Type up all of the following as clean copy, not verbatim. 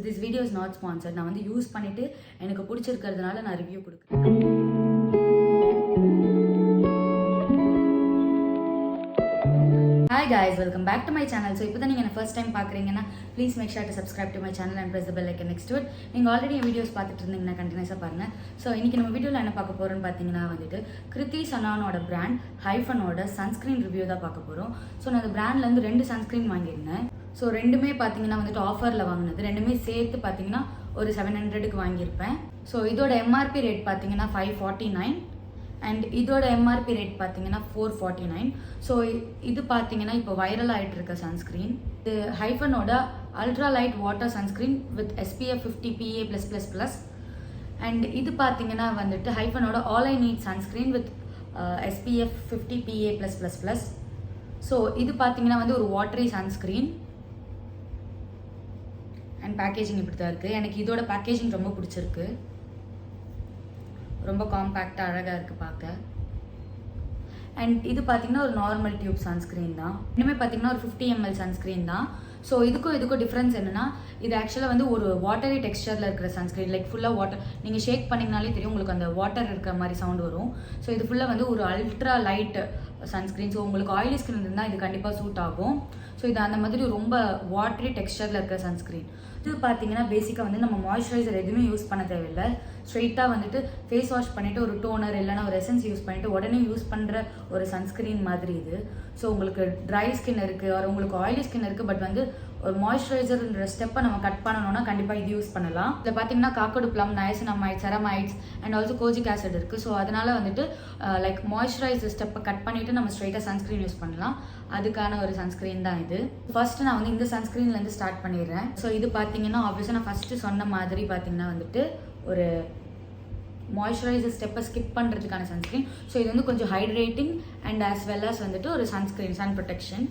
This video is not sponsored. நான் வந்து use பண்ணிவிட்டு எனக்கு பிடிச்சிருக்கிறதுனால நான் ரிவ்யூ கொடுக்குறேன். Hi guys, welcome back to my channel. So இப்போ தான் நீங்கள் ஃபர்ஸ்ட் டைம் பார்க்குறீங்கன்னா please make sure to subscribe to my channel and press the bell icon next to it. நீங்கள் ஆல்ரெடி என் வீடியோஸ் பார்த்துட்டு இருந்தீங்கன்னா கண்டினியூஸாக பாருங்கள். ஸோ இன்றைக்கி நம்ம வீடியோவில் என்ன பார்க்க போகிறோம்னு பார்த்தீங்கன்னா வந்துட்டு கிருத்தி சனானோட பிராண்ட் ஹைஃபனோட சன்ஸ்க்ரீன் ரிவ்யூ தான் பார்க்க போகிறோம். ஸோ நான் அந்த பிராண்ட்லேருந்து 2 சன்ஸ்க்ரீன் வாங்கியிருந்தேன். ஸோ ரெண்டுமே பார்த்தீங்கன்னா வந்துட்டு ஆஃபரில் வாங்கினது, ரெண்டுமே சேர்த்து பார்த்தீங்கன்னா ஒரு 700க்கு வாங்கியிருப்பேன். ஸோ இதோட எம்ஆர்பி ரேட் பார்த்தீங்கன்னா 549 அண்ட் இதோட எம்ஆர்பி ரேட் பார்த்தீங்கன்னா 449. ஸோ இது பார்த்தீங்கன்னா இப்போ வைரல் ஆகிட்டு இருக்க சன்ஸ்க்ரீன். இது ஹைஃபனோட ultra light water sunscreen with SPF 50 PA+++. And இது பார்த்தீங்கன்னா வந்துட்டு ஹைஃபனோட all I need sunscreen with SPF 50 PA+++. So இது பார்த்தீங்கன்னா வந்து ஒரு வாட்டரி சன்ஸ்க்ரீன் அண்ட் பேக்கேஜிங் இப்படி தான் இருக்குது. எனக்கு இதோட பேக்கேஜிங் ரொம்ப பிடிச்சிருக்கு, ரொம்ப காம்பேக்டாக அழகாக இருக்குது பார்க்க. அண்ட் இது பார்த்தீங்கன்னா ஒரு நார்மல் டியூப் சன்ஸ்க்ரீன் தான். இன்னுமே பார்த்தீங்கன்னா ஒரு 50 ml சன்ஸ்க்ரீன் தான். ஸோ இதுக்கும் டிஃப்ரென்ஸ் என்னென்னா, இது ஆக்சுவலாக வந்து ஒரு வாட்டரி டெக்ஸ்டரில் இருக்கிற சன்ஸ்க்ரீன். லைக் ஃபுல்லாக வாட்டர், நீங்கள் ஷேக் பண்ணிங்கனாலே தெரியும் உங்களுக்கு அந்த வாட்டர் இருக்கிற மாதிரி சவுண்ட் வரும். ஸோ இது ஃபுல்லாக வந்து ஒரு அல்ட்ரா லைட் சன்ஸ்க்ரீன். ஸோ உங்களுக்கு ஆயிலி ஸ்கின் இருந்தால் இது கண்டிப்பாக சூட் ஆகும். ஸோ இது அந்த மாதிரி ரொம்ப வாட்டரி டெக்ஸ்டரில் இருக்கிற சன்ஸ்க்ரீன். இது பார்த்தீங்கன்னா பேசிக்காக வந்து நம்ம மாய்ஸ்சரைசர் எதுவுமே யூஸ் பண்ண தேவையில்லை. ஸ்ட்ரெயிட்டாக வந்துட்டு ஃபேஸ் வாஷ் பண்ணிவிட்டு ஒரு டோனர் இல்லைனா ஒரு எசன்ஸ் யூஸ் பண்ணிவிட்டு உடனே யூஸ் பண்ணுற ஒரு சன்ஸ்க்ரீன் மாதிரி இது. ஸோ உங்களுக்கு ட்ரை ஸ்கின் இருக்குது, ஒரு உங்களுக்கு ஆயிலி ஸ்கின் இருக்குது, பட் வந்து ஒரு மாய்ஸ்சரைசர்ன்ற ஸ்டெப்பை நம்ம கட் பண்ணணும்னா கண்டிப்பாக இது யூஸ் பண்ணலாம். இதில் பார்த்தீங்கன்னா Kakadu plum, niacinamide, ceramides and also kojic acid இருக்குது. ஸோ அதனால் வந்துட்டு லைக் மாய்ஸ்சரைசர் ஸ்டெப்பை கட் பண்ணிவிட்டு நம்ம ஸ்ட்ரெயிட்டாக சன்ஸ்க்ரீன் யூஸ் பண்ணலாம். அதுக்கான ஒரு சன்ஸ்க்ரீன் தான் இது. ஃபர்ஸ்ட் நான் வந்து இந்த சன்ஸ்க்ரீன்லேருந்து ஸ்டார்ட் பண்ணிடுறேன். ஸோ இது பார்த்தீங்கன்னா ஆப்வியஸாக நான் ஃபஸ்ட்டு சொன்ன மாதிரி பார்த்தீங்கன்னா வந்துட்டு ஒரு மாய்ஸ்சரைசர் ஸ்டெப்பை ஸ்கிப் பண்ணுறதுக்கான சன்ஸ்க்ரீன். ஸோ இது வந்து கொஞ்சம் hydrating and as well as வந்துட்டு ஒரு சன்ஸ்க்ரீன், சன் ப்ரொடெக்ஷன்.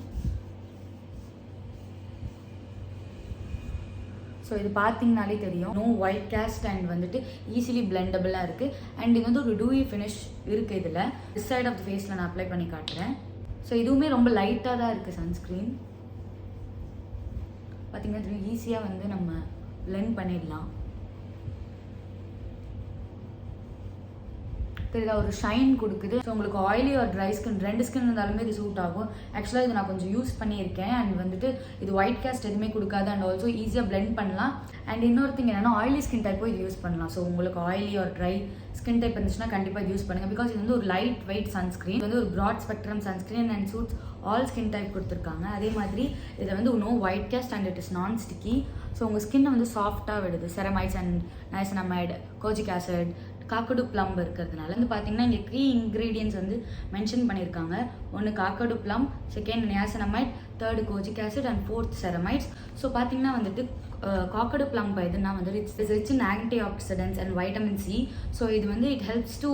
ஸோ இது பார்த்தீங்கனாலே தெரியும், நோ ஒயிட் கேஸ்ட் அண்ட் வந்துட்டு ஈஸிலி பிளெண்டபிளாக இருக்குது. அண்ட் இது வந்து ஒரு டூயி ஃபினிஷ் இருக்குது. இதில் திஸ் சைட் ஆஃப் த ஃபேஸில் நான் அப்ளை பண்ணி காட்டுறேன். ஸோ இதுவுமே ரொம்ப லைட்டாக தான் இருக்குது சன்ஸ்க்ரீன். பார்த்தீங்கன்னா ஈஸியாக வந்து நம்ம பிளெண்ட் பண்ணிடலாம். தெரியுதா, ஒரு ஷைன் கொடுக்குது. ஸோ உங்களுக்கு ஆயிலி ஒரு ட்ரை ஸ்கின், 2 ஸ்கின் இருந்தாலுமே இது சூட் ஆகும். ஆக்சுவலாக இது நான் கொஞ்சம் யூஸ் பண்ணியிருக்கேன். அண்ட் வந்துட்டு இது ஒயிட் கேஸ்ட் எதுவுமே கொடுக்காது அண்ட் ஆல்சோ ஈஸியாக பிளெண்ட் பண்ணலாம். அண்ட் இன்னொரு திங் என்னன்னா, ஆயிலி ஸ்கின் டைப்போ இது யூஸ் பண்ணலாம். ஸோ உங்களுக்கு ஆயிலி ஒரு ட்ரை ஸ்கின் டைப் இருந்துச்சுன்னா கண்டிப்பாக இது யூஸ் பண்ணுங்கள். பிகாஸ் இது வந்து ஒரு லைட் வெயிட் சன்ஸ்க்ரீன், இது வந்து ஒரு broad spectrum sunscreen and suits all skin type கொடுத்துருக்காங்க. அதே மாதிரி இதில் வந்து no white cast and it is non sticky. So உங்கள் ஸ்கின்னை வந்து சாஃப்டாக விடுது. Ceramides and niacinamide, kojic acid, Kakadu plum இருக்கிறதுனால வந்து பார்த்தீங்கன்னா இங்கே 3 இன்க்ரீடியன்ஸ் வந்து மென்ஷன் பண்ணியிருக்காங்க. ஒன்று Kakadu plum, second niacinamide, third kojic acid and fourth ceramides. So பார்த்தீங்கன்னா வந்துட்டு காக்கடு ப்ளம் எதுனா வந்து it's rich in antioxidants and vitamin C. So இது வந்து it helps to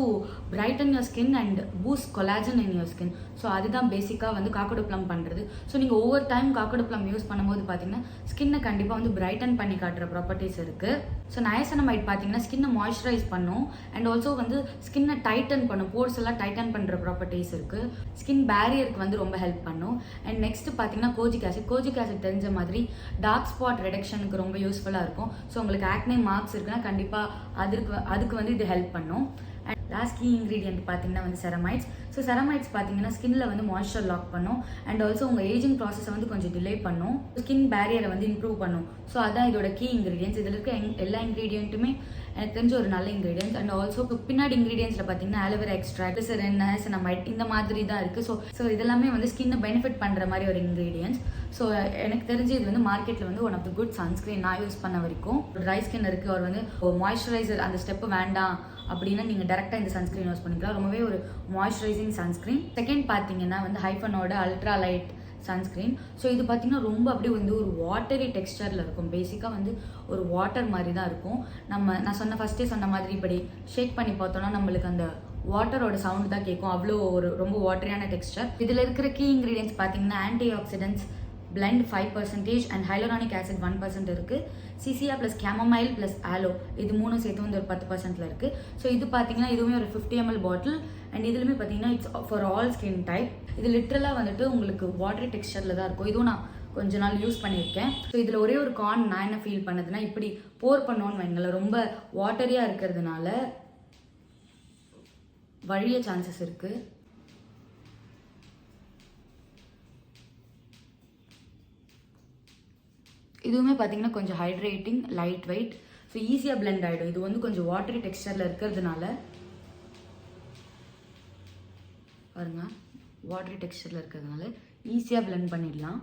brighten your skin and boost collagen in your skin. So அதுதான் பேசிக்காக வந்து காக்கடு plum பண்ணுறது. ஸோ நீங்கள் ஒவ்வொரு டைம் காக்கடு ப்ளம் யூஸ் பண்ணும்போது பார்த்தீங்கன்னா ஸ்கின்னை கண்டிப்பாக வந்து பிரைட்டன் பண்ணி காட்டுற ப்ராப்பர்ட்டிஸ் இருக்குது. ஸோ நயசினமைட் பார்த்தீங்கன்னா ஸ்கின்னை மாய்ஸ்சரைஸ் பண்ணும் அண்ட் ஆல்சோ வந்து ஸ்கின்னை டைட்டன் பண்ணும், போர்ஸ் எல்லாம் டைட்டன் பண்ணுற ப்ராப்பர்ட்டிஸ் இருக்குது. ஸ்கின் பேரியருக்கு வந்து ரொம்ப ஹெல்ப் பண்ணும். அண்ட் நெக்ஸ்ட் பார்த்தீங்கன்னா கோஜிக் ஆசிட் தெரிஞ்ச மாதிரி டார்க் ஸ்பாட் ரிடக்ஷனுக்கு ரொம்ப யூஸ்ஃபுல்லாக இருக்கும். ஸோ உங்களுக்கு ஆக்னே மார்க்ஸ் இருக்குன்னா கண்டிப்பாக அதுக்கு வந்து இது ஹெல்ப் பண்ணும். அண்ட் லாஸ்ட் கீ இன்க்ரீடியன்ட் பார்த்தீங்கன்னா வந்து செரமைட்ஸ். ஸோ செரமைட்ஸ் பார்த்தீங்கன்னா ஸ்கின்ல வந்து மாய்ஸ்சர் லாக் பண்ணும் அண்ட் ஆல்சோ உங்கள் ஏஜிங் ப்ராசஸை வந்து கொஞ்சம் டிலே பண்ணும், ஸ்கின் பேரியரை வந்து இம்ப்ரூவ் பண்ணும். ஸோ அதான் இதோட கீ இன்க்ரீடியன்ஸ். இதில் இருக்க எல்லா இன்க்ரீடியன்ட்டுமே எனக்கு தெரிஞ்ச ஒரு நல்ல இன்க்ரீடியன்ஸ். அண்ட் ஆல்சோ பின்னாடி இன்க்ரீடியன்ஸில் பார்த்தீங்கன்னா ஆலோவேரா எக்ஸ்ட்ராக்ட், கிளிசரின், நயசினமைட் இந்த மாதிரி தான் இருக்குது. ஸோ இதெல்லாமே வந்து ஸ்கின்னை பெனிஃபிட் பண்ணுற மாதிரி ஒரு இன்க்ரீடியன்ஸ். ஸோ எனக்கு தெரிஞ்சு இது வந்து மார்க்கெட்டில் வந்து one of the good sunscreen நான் யூஸ் பண்ண வரைக்கும். ட்ரை ஸ்கின் இருக்குது, அவர் வந்து மாய்ஸ்சரைசர் அந்த ஸ்டெப்பு வேண்டாம் அப்படின்னா நீங்கள் டேரெக்டாக இந்த சன்ஸ்க்ரீன் யூஸ் பண்ணிக்கலாம். ரொம்பவே ஒரு மாய்ஸ்சரைசிங் சன்ஸ்க்ரீன். செகண்ட் பார்த்தீங்கன்னா வந்து ஹைஃபனோட அல்ட்ரா லைட் சன்ஸ்க்ரீன். ஸோ இது பார்த்தீங்கன்னா ரொம்ப அப்படியே வந்து ஒரு வாட்டரி டெக்ஸ்டரில் இருக்கும். பேசிக்காக வந்து ஒரு வாட்டர் மாதிரி தான் இருக்கும். நான் ஃபஸ்ட்டே சொன்ன மாதிரி இப்படி ஷேக் பண்ணி பார்த்தோன்னா நம்மளுக்கு அந்த வாட்டரோட சவுண்ட் தான் கேட்கும். அவ்வளோ ஒரு ரொம்ப வாட்டரியான டெக்ஸ்டர். இதில் இருக்கிற கீ இன்க்ரீடியன்ஸ் பார்த்தீங்கன்னா anti oxidants blend 5% and hyaluronic acid 1% இருக்கு. சிசியா ப்ளஸ் கேமமைல் ப்ளஸ் ஆலோ இது மூணும் சேர்த்து வந்து ஒரு 10%ல இருக்கு. ஸோ இது பார்த்தீங்கன்னா இதுவுமே ஒரு 50 ml பாட்டில் அண்ட் இதுலையுமே பார்த்தீங்கன்னா it's for all skin type. இது லிட்ரலாக வந்துட்டு உங்களுக்கு வாட்டரி டெக்ஸ்டரில் தான் இருக்கும். இதுவும் நான் கொஞ்ச நாள் யூஸ் பண்ணியிருக்கேன். ஸோ இதில் ஒரே ஒரு கான் நான் என்ன ஃபீல் பண்ணதுன்னா, இப்படி போர் பண்ணோன்னு வைங்களேன், ரொம்ப வாட்டரியாக இருக்கிறதுனால வழிய சான்சஸ் இருக்குது. இதுவுமே பார்த்தீங்கன்னா கொஞ்சம் ஹைட்ரேட்டிங், லைட் வெயிட், ஸோ ஈஸியாக பிளெண்ட் ஆகிடும். இது வந்து கொஞ்சம் வாட்டரி டெக்ஸ்டரில் இருக்கிறதுனால பாருங்க, வாட்டரி டெக்ஸ்டரில் இருக்கிறதுனால ஈஸியாக பிளெண்ட் பண்ணிடலாம்.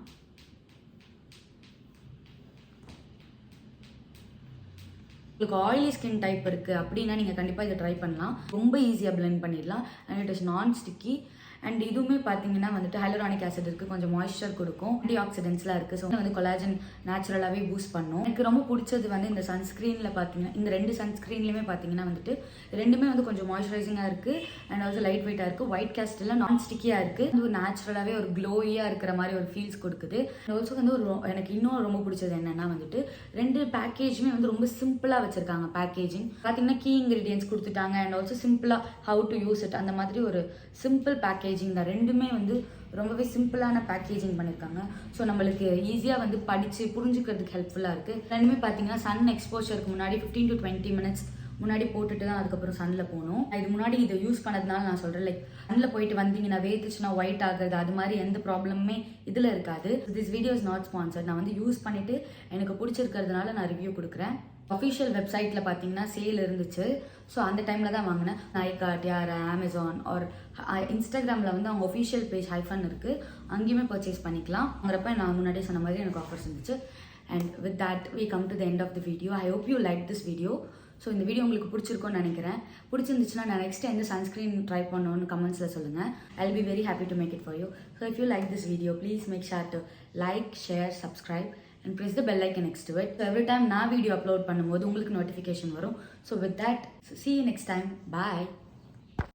உங்களுக்கு ஆயிலி ஸ்கின் டைப் இருக்குது அப்படின்னா நீங்கள் கண்டிப்பாக இதை ட்ரை பண்ணலாம். ரொம்ப ஈஸியாக பிளெண்ட் பண்ணிடலாம் and it is non sticky. And இதுவுமே பார்த்தீங்கன்னா வந்துட்டு ஹைலரானிக் ஆசிட் இருக்குது, கொஞ்சம் மாய்ஸ்சர் கொடுக்கும், ஆன்டி ஆக்சிடென்ட்ஸ்லாம் இருக்குது. ஸோ வந்து கொலாஜன் நேச்சுரலாகவே பூஸ்ட் பண்ணும். எனக்கு ரொம்ப பிடிச்சது வந்து இந்த சன்ஸ்க்ரீனில் பார்த்தீங்கன்னா, இந்த 2 சன்ஸ்க்ரீன்லையுமே பார்த்தீங்கன்னா வந்துட்டு ரெண்டுமே வந்து கொஞ்சம் மாய்ஸ்சரைசிங்காக இருக்குது அண்ட் ஆல்சோ லைட் வெயிட்டாக இருக்குது. ஒயிட் கேஸ்டில் நான் ஸ்டிக்கியாக இருக்குது. அது ஒரு நேச்சுரலாகவே ஒரு க்ளோயியாக இருக்கிற மாதிரி ஒரு ஃபீல்ஸ் கொடுக்குது. ஆல்சோ வந்து எனக்கு இன்னும் ரொம்ப பிடிச்சது என்னென்னா வந்துட்டு 2 பேக்கேஜுமே வந்து ரொம்ப சிம்பிளாக வச்சுருக்காங்க. பேக்கேஜிங் பார்த்தீங்கன்னா கீ இன்க்ரீடியன்ஸ் கொடுத்துட்டாங்க அண்ட் ஆல்சோ சிம்பிளாக ஹவு டு யூஸ் இட், அந்த மாதிரி ஒரு சிம்பிள் பேக்கேஜிங் தான். ரெண்டுமே வந்து ரொம்பவே சிம்பிளான பேக்கேஜிங் பண்ணியிருக்காங்க. ஸோ நம்மளுக்கு ஈஸியாக வந்து படித்து புரிஞ்சுக்கிறதுக்கு ஹெல்ப்ஃபுல்லாக இருக்குது. ரெண்டுமே பார்த்தீங்கன்னா சன் எக்ஸ்போஷருக்கு முன்னாடி 15 to 20 minutes முன்னாடி போட்டுட்டு தான் அதுக்கப்புறம் சன்னில் போகணும். இது முன்னாடி இதை யூஸ் பண்ணதுனால நான் சொல்கிறேன், லைக் சன்னில் போயிட்டு வந்தீங்கன்னா வேத்துச்சுன்னா ஒயிட் ஆகுது, அது மாதிரி எந்த ப்ராப்ளமுமே இதில் இருக்காது. This video is not sponsored. நான் வந்து யூஸ் பண்ணிவிட்டு எனக்கு பிடிச்சிருக்கிறதுனால நான் ரிவ்யூ கொடுக்குறேன். அஃபிஷியல் வெப்சைட்டில் பார்த்தீங்கன்னா சேல் இருந்துச்சு. ஸோ அந்த டைமில் தான் வாங்கினேன். நைகாட், யார், அமேசான் ஆர் இன்ஸ்டாகிராமில் வந்து அவங்க ஒஃபிஷியல் பேஜ் ஹைஃபன் இருக்குது, அங்கேயுமே பர்ச்சேஸ் பண்ணிக்கலாம். அங்கிறப்ப நான் முன்னாடியே சொன்ன மாதிரி எனக்கு ஆஃபர்ஸ் இருந்துச்சு. And with that we come to the end of the video. I hope you like this video. So இந்த வீடியோ உங்களுக்கு பிடிச்சிருக்கும்னு நினைக்கிறேன். பிடிச்சிருந்துச்சுன்னா நான் நெக்ஸ்ட் எந்த சன்ஸ்க்ரீன் ட்ரை பண்ணணும்னு கமெண்ட்ஸில் சொல்லுங்கள். I'll be very happy to make it for you. So if you like this video, please make sure to like, share, subscribe and press the bell icon next to it. So every time நான் video upload பண்ணும்போது உங்களுக்கு notification வரும். So with that, see you next time. Bye.